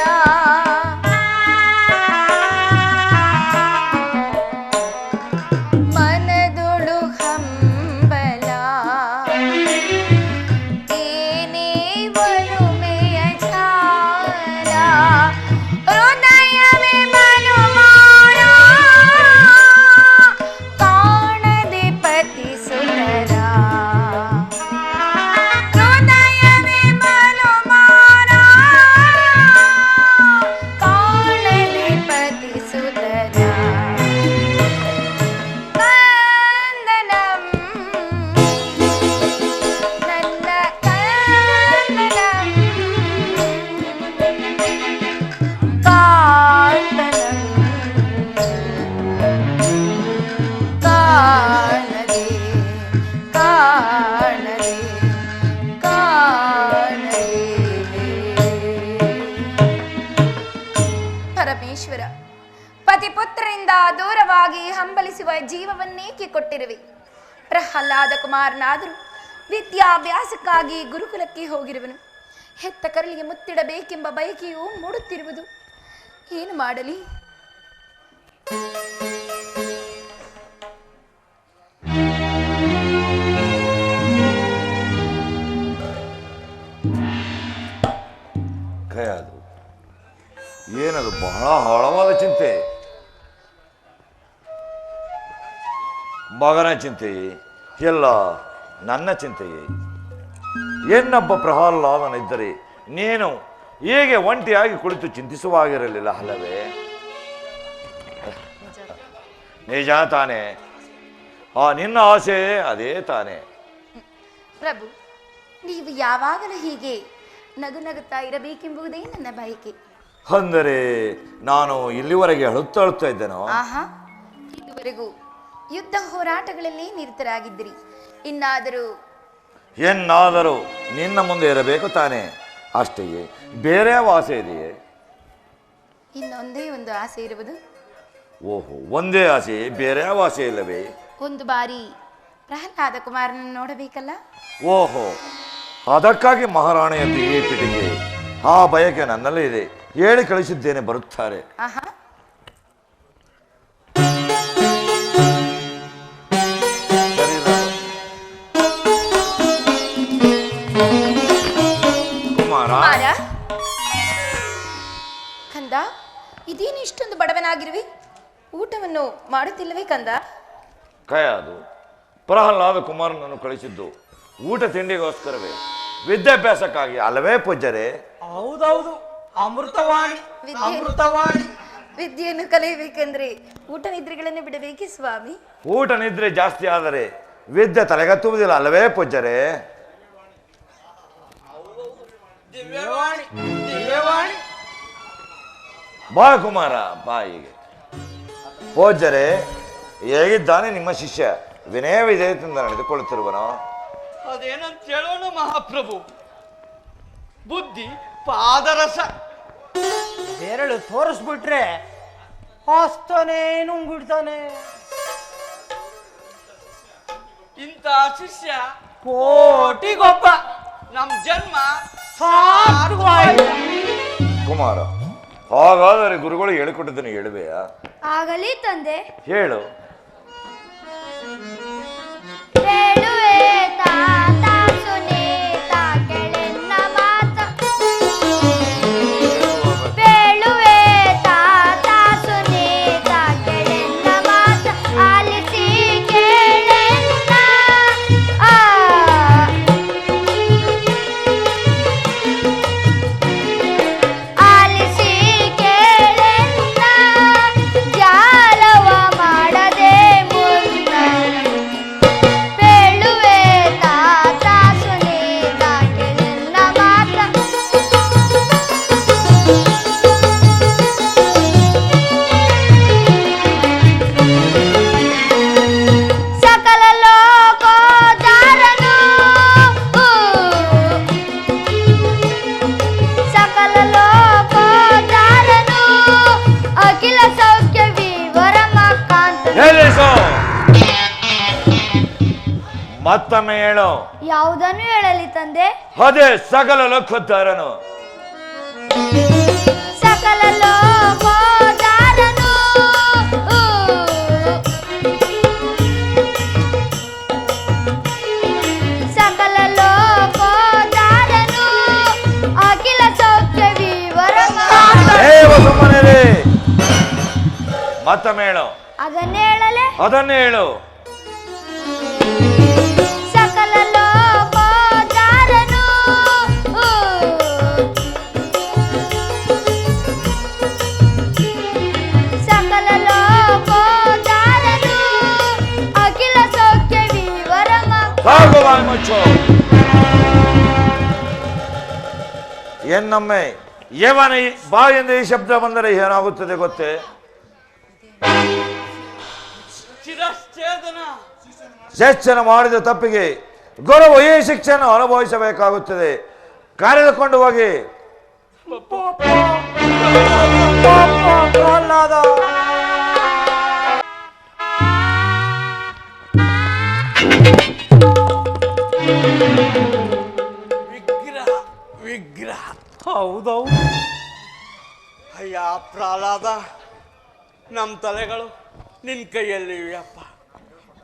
[SPEAKER 1] ಮನದೊಳು ಹಂಬಲ ಏನೇ ಒಲುಮೆಯ ಜಾಲ. ಹೃದಯವೇ ಮನುಮಾರ ಕಾಣದೆ ಪತಿ ಸುಂದರ. ಹೃದಯವೇ ಮನುಮಾರ ಕಾಣದೆ ಪತಿ ಸುಂದರ. ಕಂದನಂ ನನ್ನ ಕಂದನಂ ಕಾಂತನಂ ಕಾಣದೆ ಕಾಣದೆ ಕಾಣದೆ. ಪರಮೇಶ್ವರ, ಪತಿಪುತ್ರರಿಂದ ದೂರವಾಗಿ ಹಂಬಲಿಸುವ ಜೀವವನ್ನೇಕೆ ಕೊಟ್ಟಿರುವೆ? ಪ್ರಹ್ಲಾದ ಕುಮಾರನಾದರೂ ವಿದ್ಯಾಭ್ಯಾಸಕ್ಕಾಗಿ ಗುರುಕುಲಕ್ಕೆ ಹೋಗಿರುವನು. ಹೆತ್ತ ಕರಳಿಗೆ ಮುತ್ತಿಡಬೇಕೆಂಬ ಬಯಕೆಯು ಮೂಡುತ್ತಿರುವುದು. ಏನು ಮಾಡಲಿ?
[SPEAKER 2] ಕೈಯಾದು ಏನದು ಬಹಳ ಆಳವಾದ ಚಿಂತೆ. ಮಗನ ಚಿಂತೆಯೇ ಎಲ್ಲ ನನ್ನ ಚಿಂತೆಯೇ. ಏನೊಬ್ಬ ಪ್ರಹ್ಲಾದನಿದ್ದರೆ ನೀನು ಹೇಗೆ ಒಂಟಿಯಾಗಿ ಕುಳಿತು ಚಿಂತಿಸುವಾಗಿರಲಿಲ್ಲ ಅಲ್ಲವೇ? ನಿಜ ತಾನೆ? ನಿನ್ನ ಆಸೆ ಅದೇ ತಾನೆ?
[SPEAKER 1] ಪ್ರಭು, ನೀವು ಯಾವಾಗಲೂ ಹೀಗೆ ನಗು ನಗುತ್ತಾ ಇರಬೇಕೆಂಬುದೇ ನನ್ನ ಬಯಕೆ.
[SPEAKER 2] ಅಂದರೆ ನಾನು ಇಲ್ಲಿವರೆಗೆ ಅಳುತ್ತಾ ಇದ್ದೇನೋ?
[SPEAKER 1] ಆಹಾ, ಇದುವರೆಗೂ ಯುದ್ಧ ಹೋರಾಟಗಳಲ್ಲಿ ನಿರತರಾಗಿದ್ದಿರಿ.
[SPEAKER 2] ಎನ್ನಾದರೂ ನಿನ್ನ ಮುಂದೆ ಇರಬೇಕು ತಾನೆ, ಅಷ್ಟೆಯೇ? ಬೇರೆ ಆಸೆ ಇದೆಯೇ?
[SPEAKER 1] ಇನ್ನೊಂದೇ ಒಂದು ಆಸೆ ಇರುವುದು.
[SPEAKER 2] ಓಹೋ, ಒಂದೇ ಆಸೆ, ಬೇರೆ ಆಸೆ ಇಲ್ಲವೇ?
[SPEAKER 1] ಒಂದು ಬಾರಿ ಪ್ರಹ್ಲಾದ ಕುಮಾರನ ನೋಡಬೇಕಲ್ಲ.
[SPEAKER 2] ಓಹೋ, ಅದಕ್ಕಾಗಿ ಮಹಾರಾಣಿಯಂತೆ ಈ ಪಿಟಿಗೆ ಆ ಬಯಕೆ ನನ್ನಲ್ಲೇ ಇದೆ. ಹೇಳಿ ಕಳಿಸಿದ್ದೇನೆ, ಬರುತ್ತಾರೆ.
[SPEAKER 1] ಆಹಾ,
[SPEAKER 2] ಸರಿ ಕುಮಾರ.
[SPEAKER 1] ಕಂದ, ಇದೇನು ಇಷ್ಟೊಂದು ಬಡವನಾಗಿರುವಿ? ಊಟವನ್ನು ಮಾಡುತ್ತಿಲ್ಲವೇ ಕಂದ?
[SPEAKER 2] ಕೈಯಾದು ಪ್ರಹ್ಲಾದ ಕುಮಾರನನ್ನು ಕಳಿಸಿದ್ದು ಊಟ ತಿಂಡಿಗೋಸ್ಕರವೇ, ವಿದ್ಯಾಭ್ಯಾಸಕ್ಕಾಗಿ ಅಲ್ಲವೇ ಪೂಜ್ಯರೇ?
[SPEAKER 4] ಹೌದೌದು, ಅಮೃತವಾಣಿ ಅಮೃತವಾಣಿ.
[SPEAKER 1] ವಿದ್ಯೆಯನ್ನು ಕಲಿಯಬೇಕೆಂದ್ರೆ ಊಟ ನಿದ್ರೆಗಳನ್ನು ಬಿಡಬೇಕೇ ಸ್ವಾಮಿ?
[SPEAKER 2] ಊಟ ನಿದ್ರೆ ಜಾಸ್ತಿ ಆದರೆ ವಿದ್ಯೆ ತಲೆಗತ್ತುವುದಿಲ್ಲ ಅಲ್ಲವೇ ಪೂಜ್ಯರೇ?
[SPEAKER 4] ದಿವ್ಯವಾಣಿ ದಿವ್ಯವಾಣಿ.
[SPEAKER 2] ಬಾ ಕುಮಾರ, ಬಾ. ಹೀಗೆ ಪೂಜ್ಯರೇ, ಹೇಗಿದ್ದಾನೆ ನಿಮ್ಮ ಶಿಷ್ಯ? ವಿನಯ ವಿಧೇಯತೆಯಿಂದ ನಡೆದುಕೊಳ್ಳುತ್ತಿರುವನೋ?
[SPEAKER 3] ಅದೇನಂತ ಹೇಳೋಣ ಮಹಾಪ್ರಭು. ಬುದ್ಧಿ ಪಾದರಸ.
[SPEAKER 4] ಬೆರಳು ತೋರಿಸ್ಬಿಟ್ರೆ ಹಾಸ್ತಾನೆ, ನುಂಗ್ಬಿಡ್ತಾನೆ.
[SPEAKER 3] ಇಂಥ ಶಿಷ್ಯ
[SPEAKER 4] ಕೋಟಿಗೊಬ್ಬ.
[SPEAKER 3] ನಮ್ ಜನ್ಮ
[SPEAKER 4] ಸಾರ್ಥಕವಾಯಿತು.
[SPEAKER 2] ಕುಮಾರ, ಹಾಗಾದರೆ ಗುರುಗಳು ಹೇಳಿಕೊಟ್ಟಿದ್ದನ್ನು ಹೇಳುವೆಯಾ?
[SPEAKER 5] ಆಗಲಿ ತಂದೆ.
[SPEAKER 2] ಹೇಳು.
[SPEAKER 5] ಹೇಳುವೆ ತಾತ ಸುನೀತ ಕೆಳೆನ್ನ ಮಾತ. ಹೇಳುವೆ ತಾತ ಸುನೀತ ಕೆಳೆನ್ನ ಮಾತ. ಆಲಿಸಿ ಕೇಳೆನ್ನ
[SPEAKER 2] ಮತ್ತೊಮ್ಮೆ ಹೇಳು.
[SPEAKER 5] ಯಾವುದನ್ನು ಹೇಳಲಿ ತಂದೆ?
[SPEAKER 2] ಅದೇ ಸಕಲ ಲೋಕೋದ್ಧಾರನು.
[SPEAKER 5] ಸಕಲ ಲೋಕೋದ್ಧಾರನು. ಸಕಲ ಲೋಕೋದ್ಧಾರನು. ಅಖಿಲ ಸೌಖ್ಯ ವಿವರನು.
[SPEAKER 2] ಸುಮ್ಮನೆ ಮತ್ತೊಮ್ಮೆ ಹೇಳು.
[SPEAKER 5] ಅದನ್ನೇ ಹೇಳಲೆ?
[SPEAKER 2] ಅದನ್ನೇ ಹೇಳು.
[SPEAKER 5] ಸಕಲ ಲೋಕೋದ್ಧಾರನು. ಸಕಲ ಲೋಕೋದ್ಧಾರನು. ಅಖಿಲ ಸೌಖ್ಯ ವಿವರಮ.
[SPEAKER 2] ಸಾಕು ಬಾಯಿ ಮುಚ್ಚು. ಎನ್ನೊಮ್ಮೆ ಯವನ ಬಾಯಿಂದ ಈ ಶಬ್ದ ಬಂದರೆ ಏನಾಗುತ್ತದೆ ಗೊತ್ತೇ?
[SPEAKER 3] ಶಿರಶ್ಛೇದನ.
[SPEAKER 2] ಶಿಕ್ಷಣ ಮಾಡಿದ ತಪ್ಪಿಗೆ ಗುರುವು ಈ ಶಿಕ್ಷಣ ಅನುಭವಿಸಬೇಕಾಗುತ್ತದೆ. ಕರೆದುಕೊಂಡು ಹೋಗಿ.
[SPEAKER 3] ವಿಗ್ರಹ ವಿಗ್ರಹ.
[SPEAKER 4] ಹೌದೌದು.
[SPEAKER 3] ಅಯ್ಯ ಪ್ರಹ್ಲಾದ, ನಮ್ಮ ತಲೆಗಳು ನಿನ್ನ ಕೈಯಲ್ಲಿ ಅಪ್ಪ.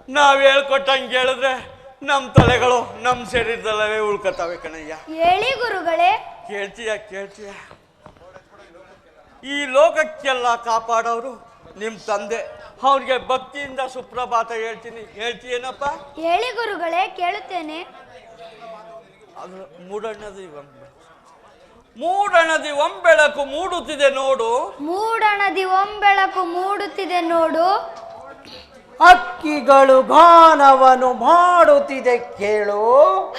[SPEAKER 3] ನಾವು ಹೇಳ್ಕೊಟ್ಟಂಗೆ ಹೇಳಿದ್ರೆ ನಮ್ಮ ತಲೆಗಳು ನಮ್ಮ ಶರೀರದಲ್ಲೇ ಉಳ್ಕೊತಾವೆ ಕಣಯ್ಯ.
[SPEAKER 5] ಹೇಳಿ ಗುರುಗಳೇ.
[SPEAKER 3] ಕೇಳ್ತೀಯ? ಈ ಲೋಕಕ್ಕೆಲ್ಲ ಕಾಪಾಡೋರು ನಿಮ್ಮ ತಂದೆ. ಅವ್ರಿಗೆ ಭಕ್ತಿಯಿಂದ ಸುಪ್ರಭಾತ ಹೇಳ್ತೀಯೇನಪ್ಪ?
[SPEAKER 5] ಹೇಳಿ ಗುರುಗಳೇ, ಕೇಳುತ್ತೇನೆ.
[SPEAKER 3] ಅದು ಮೂಡಣದಿ ಒಂಬೆಳಕು ಮೂಡುತ್ತಿದೆ ನೋಡು.
[SPEAKER 5] ಮೂಡಣದಿ ಒಂಬೆಳಕು ಮೂಡುತ್ತಿದೆ ನೋಡು.
[SPEAKER 4] ಹಕ್ಕಿಗಳು ಗಾನವನ್ನು ಮಾಡುತ್ತಿದೆ ಕೇಳು.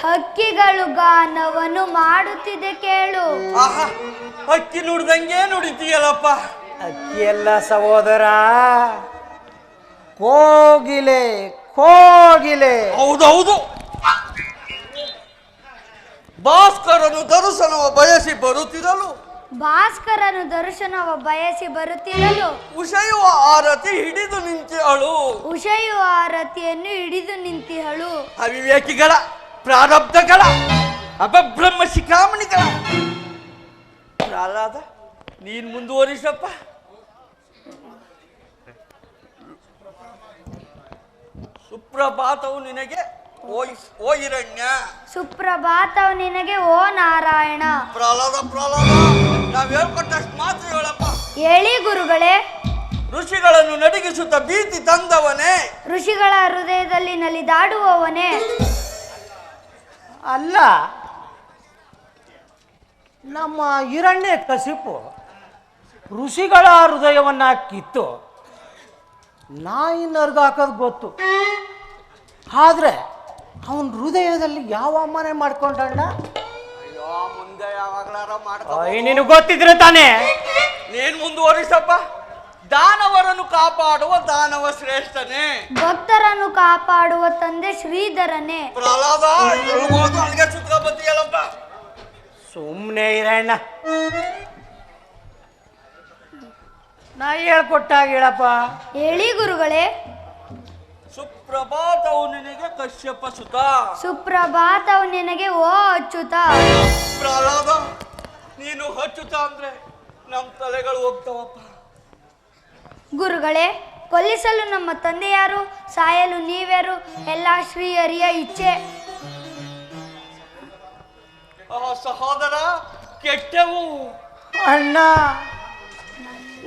[SPEAKER 5] ಹಕ್ಕಿಗಳು ಗಾನವನ್ನು ಮಾಡುತ್ತಿದೆ ಕೇಳು.
[SPEAKER 3] ಆಹಾ, ಅಕ್ಕಿ ನುಡ್ದಂಗೆ ನುಡಿತೀಯಲ್ಲಪ್ಪ.
[SPEAKER 4] ಅಕ್ಕಿಯಲ್ಲ ಸಹೋದರ, ಕೋಗಿಲೆ ಕೋಗಿಲೆ.
[SPEAKER 3] ಹೌದೌದು. ಭಾಸ್ಕರನು ದರ್ಶನವ ಬಯಸಿ ಬರುತ್ತಿರಲು.
[SPEAKER 5] ಭಾಸ್ಕರನು ದರ್ಶನವ ಬಯಸಿ ಬರುತ್ತಿರಲು.
[SPEAKER 3] ಉಷಯುವ ಆರತಿ ಹಿಡಿದು ನಿಂತಿಹಳು.
[SPEAKER 5] ಉಷಯುವ ಆರತಿಯನ್ನು ಹಿಡಿದು ನಿಂತಿಹಳು.
[SPEAKER 3] ಅವಿವೇಕಿಗಳ ಪ್ರಾರಬ್ಧಗಳ ಅಪಬ್ರಹ್ಮ ಶಿಖಾಮಣಿಗಳ. ಪ್ರಹ್ಲಾದ, ನೀನ್ ಮುಂದುವರಿಸಪ್ಪ. ಸುಪ್ರಭಾತವು ನಿನಗೆ ಓ ಹಿರಣ್ಯ.
[SPEAKER 5] ಸುಪ್ರಭಾತವು ನಿನಗೆ ಓ ನಾರಾಯಣ.
[SPEAKER 3] ಪ್ರಹ್ಲಾದ, ನಾವ್ ಹೇಳ್ಕೊಟ್ಟಷ್ಟು ಮಾತ್ರ ಹೇಳಪ್ಪ.
[SPEAKER 5] ಹೇಳಿ ಗುರುಗಳೇ.
[SPEAKER 3] ಋಷಿಗಳನ್ನು ನಡಿಗಿಸುತ್ತ ಭೀತಿ ತಂದವನೇ.
[SPEAKER 5] ಋಷಿಗಳ ಹೃದಯದಲ್ಲಿ ನಲಿದಾಡುವವನೇ.
[SPEAKER 4] ಅಲ್ಲ, ನಮ್ಮ ಹಿರಣ್ಯ ಕಸಿಪು ಋಷಿಗಳ ಹೃದಯವನ್ನ ಕಿತ್ತು ನಾಯಿ ನರ್ಗಾಕೋದು ಗೊತ್ತು. ಆದ್ರೆ ಅವನ ಹೃದಯದಲ್ಲಿ ಯಾವ ಮನೆ ಮಾಡ್ಕೊಂಡಣ್ಣ?
[SPEAKER 3] ಅಯ್ಯೋ, ಮುಂದೆ ಯಾವಾಗ್ಲಾರ ಮಾಡ್ಕೊ.
[SPEAKER 4] ನಿನಗೆ ಗೊತ್ತಿದ್ರೆ ತಾನೇ.
[SPEAKER 3] ನೀನ್ ಮುಂದುವರಿಸಪ್ಪ. ದಾನವರನ್ನು ಕಾಪಾಡುವ ದಾನವ ಶ್ರೇಷ್ಠನೇ.
[SPEAKER 5] ಭಕ್ತರನ್ನು ಕಾಪಾಡುವ ತಂದೆ ಶ್ರೀಧರನೇ.
[SPEAKER 3] ಪ್ರಹ್ಲಾದ, ಅಲ್ಲಿಗೆ ಸುತ್ತ ಬತ್ತೀಯಲ್ಲಪ್ಪ.
[SPEAKER 4] ಸುಮ್ಮನೆ ಹಿರಣ್ಣ, ನಾ ಹೇಳ್ಕೊಟ್ಟಾಗ ಹೇಳಪ್ಪ.
[SPEAKER 5] ಹೇಳಿ ಗುರುಗಳೇ.
[SPEAKER 3] ಸುಪ್ರಭಾತವು ನಿನಗೆ ಕಶ್ಯಪ ಸುತ.
[SPEAKER 5] ಸುಪ್ರಭಾತವು ನಿನಗೆ ಓ ಅಚ್ಯುತ.
[SPEAKER 3] ಪ್ರಹ್ಲಾದ, ನೀನು ಅಚ್ಯುತ ಅಂದ್ರೆ ನಮ್ಮ ತಲೆಗಳು ಹೋಗ್ತಾವಪ್ಪ.
[SPEAKER 5] ಗುರುಗಳೇ, ಕೊಲ್ಲಿಸಲು ನಮ್ಮ ತಂದೆ ಯಾರು, ಸಾಯಲು ನೀವ್ಯಾರು? ಎಲ್ಲ ಶ್ರೀಹರಿಯ ಇಚ್ಛೆ.
[SPEAKER 3] ಸಹೋದರ, ಕೆಟ್ಟವು.
[SPEAKER 4] ಅಣ್ಣ,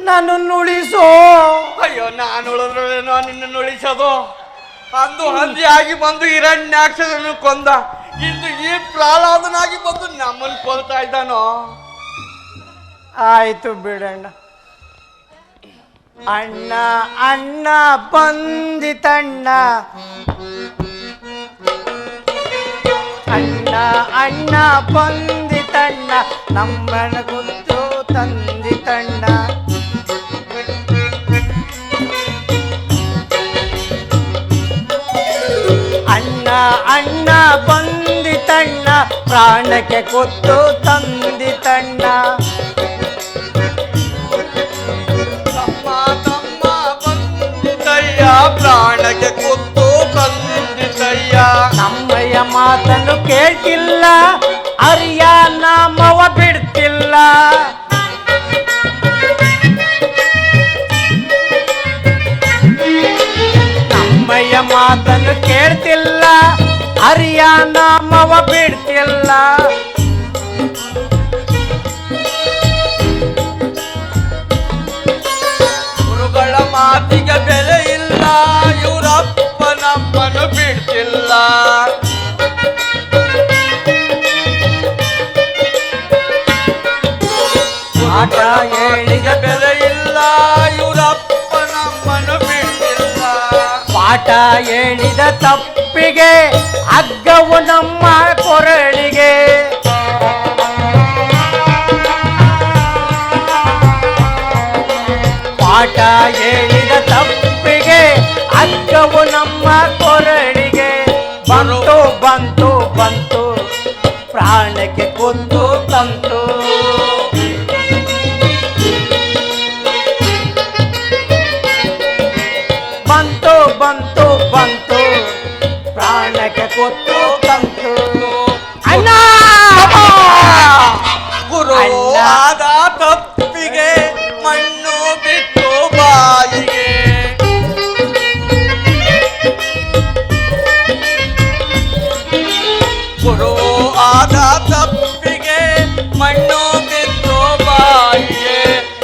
[SPEAKER 4] ನನ್ನನ್ನು ಉಳಿಸೋ.
[SPEAKER 3] ಅಯ್ಯೋ, ನಾನು ಉಳಿದ್ರೇನೋ ನಿನ್ನನ್ನು ಉಳಿಸೋದು. ಅಂದು ಹಂದಿ ಆಗಿ ಬಂದು ಹಿರಣ್ಯಾಕ್ಷರನ್ನು ಕೊಂದ. ಇಂದು ಈ ಪ್ರಹ್ಲಾದನಾಗಿ ಬಂದು ನಮ್ಮನ್ನು ಕೊಲ್ತಾ ಇದ್ದಾನೋ.
[SPEAKER 4] ಆಯ್ತು ಬಿಡಣ್ಣ. ಅಣ್ಣ ಅಣ್ಣ ಬಂದಿತಣ್ಣ. ಅಣ್ಣ ಅಣ್ಣ ಬಂದಿತಣ್ಣ. ನಮ್ಮನ ಗೊತ್ತು ತಂದಿತಣ್ಣ. ಅಣ್ಣ ಅಣ್ಣ ಬಂದಿತಣ್ಣ. ಪ್ರಾಣಕ್ಕೆ ಕೊತ್ತು ತಂದಿತಣ್ಣ.
[SPEAKER 3] ತಮ್ಮ ಬಂದಿತಯ್ಯ, ಪ್ರಾಣಕ್ಕೆ ಕೊತ್ತು ತಂದಿತಯ್ಯ.
[SPEAKER 4] ನಮ್ಮ ಮಾತನ್ನು ಕೇಳ್ತಿಲ್ಲ, ಹರಿಯ ನಾಮವ ಬಿಡ್ತಿಲ್ಲ. ನಮ್ಮಯ್ಯ ಮಾತನ್ನು ಕೇಳ್ತಿಲ್ಲ, ಹರಿಯ ನಾಮವ ಬಿಡ್ತಿಲ್ಲ.
[SPEAKER 3] ಗುರುಗಳ ಮಾತಿಗೆ ಬೆಲೆ ಇಲ್ಲ, ಇವರಪ್ಪ ನಮ್ಮನ್ನು ಬಿಡ್ತಿಲ್ಲ. ಆಟ ಹೇಳಿದ ಬೆಲೆ ಇಲ್ಲ, ಇವರಪ್ಪ ನಮ್ಮನ್ನು ಬಿಡ್ತಿಲ್ಲ.
[SPEAKER 4] ಪಾಠ ಹೇಳಿದ ತಪ್ಪಿಗೆ ಹಗ್ಗವು ನಮ್ಮ ಕೊರಳಿಗೆ. ಪಾಠ ಹೇಳಿದ ತಪ್ಪಿಗೆ ಹಗ್ಗವು ನಮ್ಮ ಕೊರಳಿಗೆ. ಬಂತು ಬಂತು ಬಂತು ಪ್ರಾಣಕ್ಕೆ ಕುಂದು ತಂತು. ಬಂತು ಬಂತು ಬಂತು ಪ್ರಾಣಕ್ಕೆ ಕೊತ್ತು ತಂತು. ಅಣ್ಣ
[SPEAKER 3] ಗುರು ಆದ ತಪ್ಪಿಗೆ ಮಣ್ಣು ಬಿಟ್ಟು ಬಾಯಿಗೆ. ಗುರು ಆದ ತಪ್ಪಿಗೆ ಮಣ್ಣು ಬಿಟ್ಟು ಬಾಯಿಗೆ.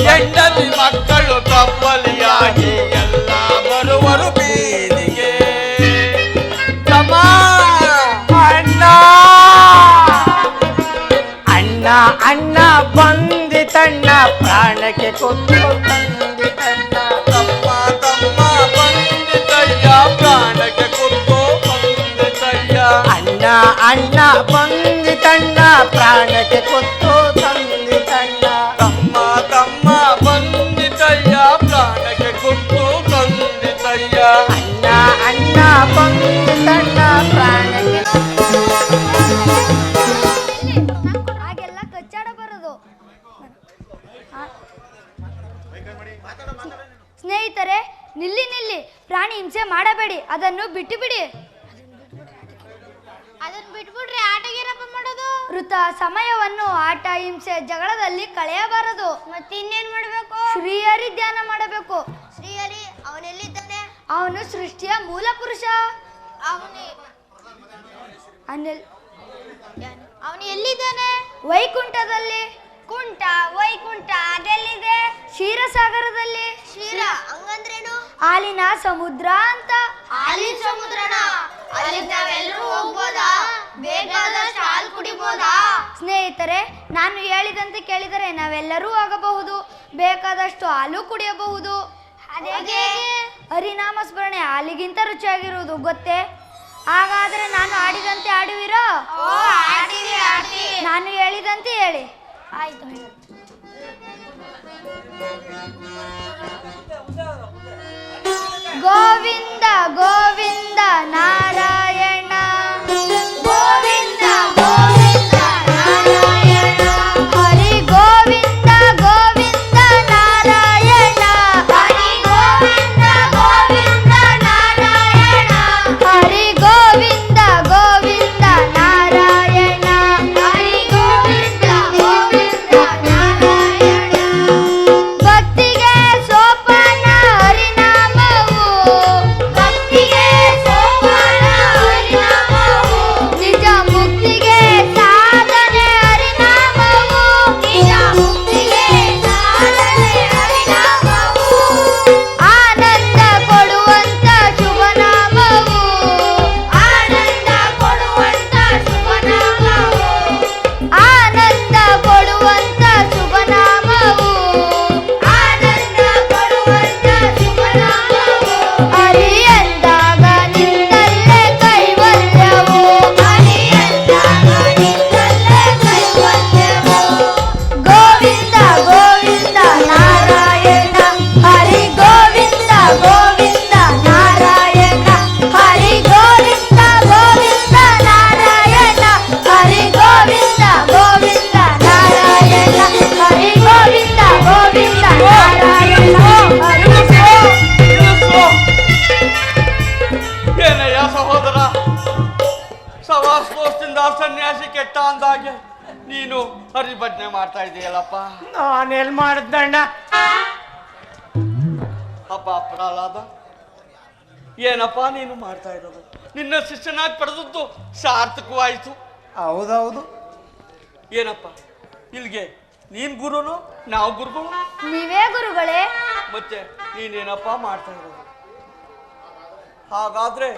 [SPEAKER 3] ಹೆಂಡತಿ ಮಕ್ಕಳು ತಪ್ಪಲಿಯಾಗಿ ಎಲ್ಲ ಬರುವರು ಬೀದಿಗೆ. ತಮ್ಮ
[SPEAKER 4] ಅಣ್ಣ ಅಣ್ಣ ಅಣ್ಣ ಬಂದಿತಣ್ಣ ಪ್ರಾಣಕ್ಕೆ ಕೊತ್ತು ತಂದಿತಣ್ಣ.
[SPEAKER 3] ತಮ್ಮ ತಮ್ಮ ಬಂದಿತಯ್ಯ ಪ್ರಾಣಕ್ಕೆ ಕೊಟ್ಟು ಬಂದಿತಯ್ಯ.
[SPEAKER 4] ಅಣ್ಣ ಅಣ್ಣ ಬಂದಿತಣ್ಣ ಪ್ರಾಣಕ್ಕೆ ಕೊತ್ತು ತಂದಿತಣ್ಣ.
[SPEAKER 3] ತಮ್ಮ ತಮ್ಮ ಬಂದಿತಯ್ಯ ಪ್ರಾಣಕ್ಕೆ ಕೊಟ್ಟು ತಂದಿತಯ್ಯ.
[SPEAKER 4] ಅಣ್ಣ ಅಣ್ಣ ಬಂದಿತಣ್ಣ ಪ್ರಾಣಕ್ಕೆ.
[SPEAKER 5] ಹಾಗೆಲ್ಲ ಕಚ್ಚಾಡ ಬರೋದು. ಸ್ನೇಹಿತರೆ, ನಿಲ್ಲಿ ನಿಲ್ಲಿ, ಪ್ರಾಣಿ ಹಿಂಸೆ ಮಾಡಬೇಡಿ, ಅದನ್ನು ಬಿಟ್ಟು ಬಿಡಿ.
[SPEAKER 6] ಅದನ್ನ ಬಿಟ್ಬಿಟ್ರೆ ಆಟಗೇನಪ್ಪ ಮಾಡೋದು?
[SPEAKER 5] ವೃಥ ಸಮಯವನ್ನು ಆಟ, ಹಿಂಸೆ, ಜಗಳದಲ್ಲಿ ಕಳೆಯಬಾರದು.
[SPEAKER 6] ಮತ್ತಿನ್ನೇನ್ ಮಾಡ್ಬೇಕು?
[SPEAKER 5] ಶ್ರೀಹರಿ ಧ್ಯಾನ ಮಾಡಬೇಕು.
[SPEAKER 6] ಶ್ರೀಹರಿ ಅವನೆಲ್ಲಿದ್ದಾನೆ?
[SPEAKER 5] ಅವನು ಸೃಷ್ಟಿಯ ಮೂಲ ಪುರುಷ.
[SPEAKER 6] ಅವನು
[SPEAKER 5] ಅನ್ನೆಲ್
[SPEAKER 6] ಅವನು ಎಲ್ಲಿದ್ದಾನೆ?
[SPEAKER 5] ವೈಕುಂಠದಲ್ಲಿ.
[SPEAKER 6] ಕುಂಟ ವೈಕುಂಠ ಅದೆಲ್ಲಿದೆ?
[SPEAKER 5] ಕ್ಷೀರಸಾಗರದಲ್ಲಿ.
[SPEAKER 6] ಕ್ಷೀರ ಹಂಗಂದ್ರೇನು?
[SPEAKER 5] ಹಾಲಿನ ಸಮುದ್ರ ಅಂತ.
[SPEAKER 6] ಹಾಲಿನ ಸಮುದ್ರನ? ಅಲ್ಲಿಗೆ ನಾವೆಲ್ಲರೂ ಹೋಗ್ಬೋದಾ? ಬೇಕಾದಷ್ಟು ಹಾಲು ಕುಡಿಬೋದಾ?
[SPEAKER 5] ಸ್ನೇಹಿತರೆ, ನಾನು ಹೇಳಿದಂತೆ ಕೇಳಿದರೆ ನಾವೆಲ್ಲರೂ ಆಗಬಹುದು, ಬೇಕಾದಷ್ಟು ಹಾಲು ಕುಡಿಯಬಹುದು.
[SPEAKER 6] ಅದೇಗೆ?
[SPEAKER 5] ಹರಿನಾಮ ಸ್ಮರಣೆ ಹಾಲಿಗಿಂತ ರುಚಿಯಾಗಿರುವುದು ಗೊತ್ತೇ? ಹಾಗಾದರೆ ನಾನು ಆಡಿದಂತೆ ಆಡುವಿರಾ?
[SPEAKER 6] ಓ, ಆಡ್ತೀವಿ ಆಡ್ತೀವಿ.
[SPEAKER 5] ನಾನು ಹೇಳಿದಂತೆ ಹೇಳಿ.
[SPEAKER 6] ಆಯ್ತು.
[SPEAKER 5] ಗೋವಿಂದ ಗೋವಿಂದ ನಾರಾಯಣ,
[SPEAKER 6] ಗೋವಿಂದ ಗೋವಿಂದ ನಾರಾಯಣ.
[SPEAKER 5] ಹರಿ ಗೋವಿಂದ ಗೋವಿಂದ ನಾರಾಯಣ,
[SPEAKER 6] ಹರಿ ಗೋವಿಂದ ಗೋವಿಂದ ನಾರಾಯಣ.
[SPEAKER 5] ಹರಿ ಗೋವಿಂದ ಗೋವಿಂದ ನಾರಾಯಣ,
[SPEAKER 6] ಹರಿ ಗೋವಿಂದ ಗೋವಿಂದ ನಾರಾಯಣ.
[SPEAKER 5] ಭಕ್ತಿಗೆ ಸೋಪಾನ ಹರಿನಾಮವು,
[SPEAKER 6] ಭಕ್ತಿಗೆ ಸೋಪಾನ
[SPEAKER 3] ಸವಾಸ್ ದೋಸ್ತಿಂದ ಸನ್ಯಾಸಿ ಕೆಟ್ಟ ಅಂದಾಗೆ ನೀನು ಹರಿಭಜನೆ ಮಾಡ್ತಾ ಇದೆಯಲ್ಲಪ್ಪ.
[SPEAKER 4] ನಾನೆಲ್ ಮಾಡಿದ್ದಣ್ಣ?
[SPEAKER 3] ಅಪ್ಪ ಪ್ರಹ್ಲಾದ, ಏನಪ್ಪ ನೀನು ಮಾಡ್ತಾ ಇರೋದು? ನಿನ್ನ ಶಿಷ್ಯನಾಗಿ ಪಡೆದದ್ದು ಸಾರ್ಥಕವಾಯಿತು.
[SPEAKER 4] ಹೌದೌದು.
[SPEAKER 3] ಏನಪ್ಪ ಇಲ್ಲಿಗೆ ನೀನ್ ಗುರುನು, ನಾವು ಗುರುಗಳು?
[SPEAKER 5] ನೀವೇ ಗುರುಗಳೇ.
[SPEAKER 3] ಮತ್ತೆ ನೀನೇನಪ್ಪ ಮಾಡ್ತಾ ಇರೋದು? ಹಾಗಾದ್ರೆ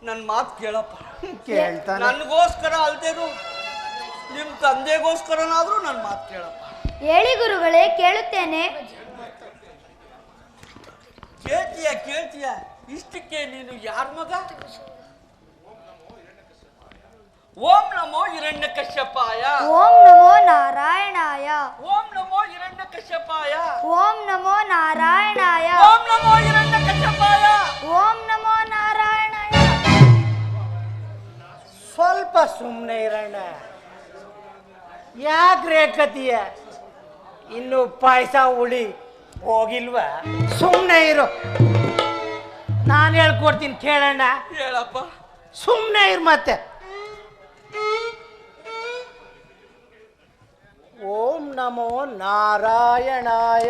[SPEAKER 3] ನನ್ನ ಮಾತು ಕೇಳಪ್ಪ.
[SPEAKER 4] ಕೇಳ್ತಾನೆ.
[SPEAKER 3] ನನಗೋಸ್ಕರ ಅಲ್ದೇನು ನಿಮ್ ತಂದೆಗೋಸ್ಕರನಾದ್ರೂ ನನ್ನ ಮಾತು ಕೇಳಪ್ಪ.
[SPEAKER 5] ಹೇಳಿ ಗುರುಗಳೇ, ಕೇಳುತ್ತೇನೆ.
[SPEAKER 3] ಕೇಳ್ತೀಯ ಇಷ್ಟಕ್ಕೆ ನೀನು ಯಾರ ಮಗ? ಓಂ ನಮೋ ಹಿರಣ್ಯಕಶ್ಯಪಾಯ.
[SPEAKER 5] ಓಂ ನಮೋ ನಾರಾಯಣಾಯ.
[SPEAKER 3] ಓಂ ನಮೋ ಹಿರಣ್ಯಕಶ್ಯಪಾಯ.
[SPEAKER 5] ಓಂ ನಮೋ ನಾರಾಯಣಾಯ.
[SPEAKER 3] ಓಂ ನಮೋ ಹಿರಣ್ಯಕಶ್ಯಪಾಯ.
[SPEAKER 5] ಓಂ ನಮೋ ನಾರಾಯಣಾಯ.
[SPEAKER 4] ಸ್ವಲ್ಪ ಸುಮ್ಮನೆ ಇರೋಣ. ಯಾಕ್ರೆ ಕತಿಯ? ಇನ್ನು ಪಾಯಸ ಉಳಿ ಹೋಗಿಲ್ವಾ? ಸುಮ್ಮನೆ ಇರು, ನಾನು ಹೇಳ್ಕೊಡ್ತೀನಿ, ಕೇಳೋಣ.
[SPEAKER 3] ಹೇಳಪ್ಪ.
[SPEAKER 4] ಸುಮ್ಮನೆ ಇರು ಮತ್ತೆ. ಓಂ ನಮೋ ನಾರಾಯಣಾಯ.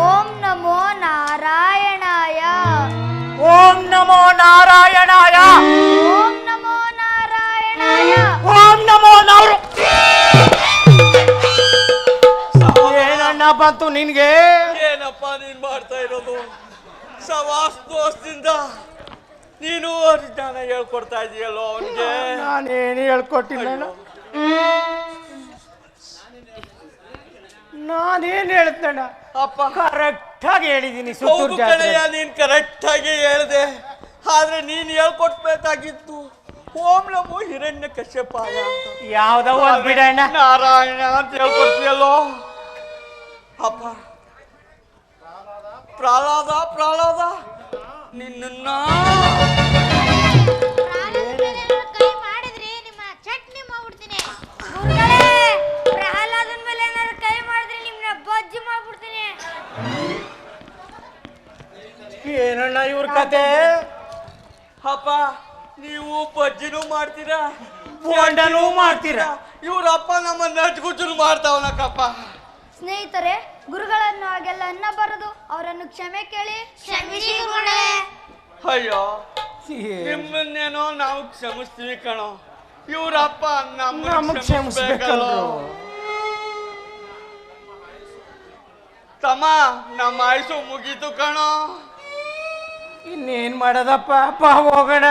[SPEAKER 5] ಓಂ ನಮೋ ನಾರಾಯಣಾಯ.
[SPEAKER 4] ಓಂ ನಮೋ ನಾರಾಯಣಾಯ.
[SPEAKER 5] ಓಂ ನಮೋ ನಾರಾಯಣಾಯ.
[SPEAKER 4] ಓಂ ನಮೋ ಏನಣ್ಣ ಬಂತು ನಿನ್ಗೆ?
[SPEAKER 3] ಏನಪ್ಪ ನೀನ್ ಮಾಡ್ತಾ ಇರೋದು? ಸವಾಸ್ ದೋಸ್ತಿಂದ ನೀನು ಅಜ್ಞಾನ ಹೇಳ್ಕೊಡ್ತಾ ಇದೀಯಲ್ಲೋ ಅವನಿಗೆ.
[SPEAKER 4] ನಾನೇನು ಹೇಳ್ಕೊಟ್ಟಿಲ್ಲ. ನಾನೇನು ಹೇಳ್ತಣ್ಣ?
[SPEAKER 3] ಅಪ್ಪ
[SPEAKER 4] ಕರೆಕ್ಟ್ ಆಗಿ ಹೇಳಿದೀನಿ.
[SPEAKER 3] ಹೌದು ಕಣಯ್ಯ, ನೀನ್ ಕರೆಕ್ಟ್ ಆಗಿ ಹೇಳ್ದೆ. ಆದ್ರೆ ನೀನ್ ಹೇಳ್ಕೊಟ್ಬೇಕಾಗಿತ್ತು ಓಂ ನಮೋ ಹಿರಣ್ಯ ಕಶ್ಯಪಾಯ ಅಂತ.
[SPEAKER 4] ಯಾವ್ದೋ ಒಂದ್ ಬಿಡಣ್ಣ.
[SPEAKER 3] ನಾರಾಯಣ ಅಂತ ಹೇಳ್ಕೊಡ್ತೀಯಲ್ಲೋ. ಅಪ್ಪ ಪ್ರಹ್ಲಾದ ನಿನ್ನ
[SPEAKER 6] ಕೈ ಮಾಡಿದ್ರೆ ನಿಮ್ಮ ಚಟ್ನಿ ಮಾಡ್ಬಿಡ್ತೀನಿ.
[SPEAKER 5] ಗುರುಗಳೇ, ಪ್ರಹ್ಲಾದನ ಮೇಲೆ ಏನಾದ್ರು ಕೈ ಮಾಡಿದ್ರೆ ನಿಮ್ನ ಬಜ್ಜಿ ಮಾಡ್ಬಿಡ್ತೀನಿ.
[SPEAKER 4] ಏನಣ್ಣ ಇವ್ರ ಕತೆ?
[SPEAKER 3] ಅಪ್ಪ ನೀವು ಬಜ್ಜಿನೂ ಮಾಡ್ತೀರಾ,
[SPEAKER 4] ಬೋಂಡನೂ ಮಾಡ್ತೀರಾ?
[SPEAKER 3] ಇವ್ರಪ್ಪ ನಮ್ಮ ನಟ್ಗುಜ್ಜರು ಮಾಡ್ತಾವನಕ್ಕಪ್ಪ.
[SPEAKER 5] ಸ್ನೇಹಿತರೆ, ಗುರುಗಳನ್ನು ಹಾಗೆಲ್ಲ ಅನ್ನಬಾರದು. ಅವರನ್ನು ಕ್ಷಮೆ ಕೇಳಿ.
[SPEAKER 6] ಕ್ಷಮಿಸಿ ಗುರುಗಳೇ.
[SPEAKER 3] ಅಯ್ಯೋ, ನಿಮ್ಮನ್ನೇನೋ ನಾವು ಕ್ಷಮಿಸ್ತೀವಿ ಕಣೋ, ಇವ್ರಪ್ಪ
[SPEAKER 4] ನಮಗ್ ಕ್ಷಮಿಸ್ಬೇಕಲ್ಲೋ.
[SPEAKER 3] ತಮ್ಮ ನಮ್ಮ ಆಯ್ಸು ಮುಗೀತು ಕಣೋ.
[SPEAKER 4] ಇನ್ನೇನ್ ಮಾಡೋದಪ್ಪ? ಅಪ್ಪ ಹೋಗೋಣ.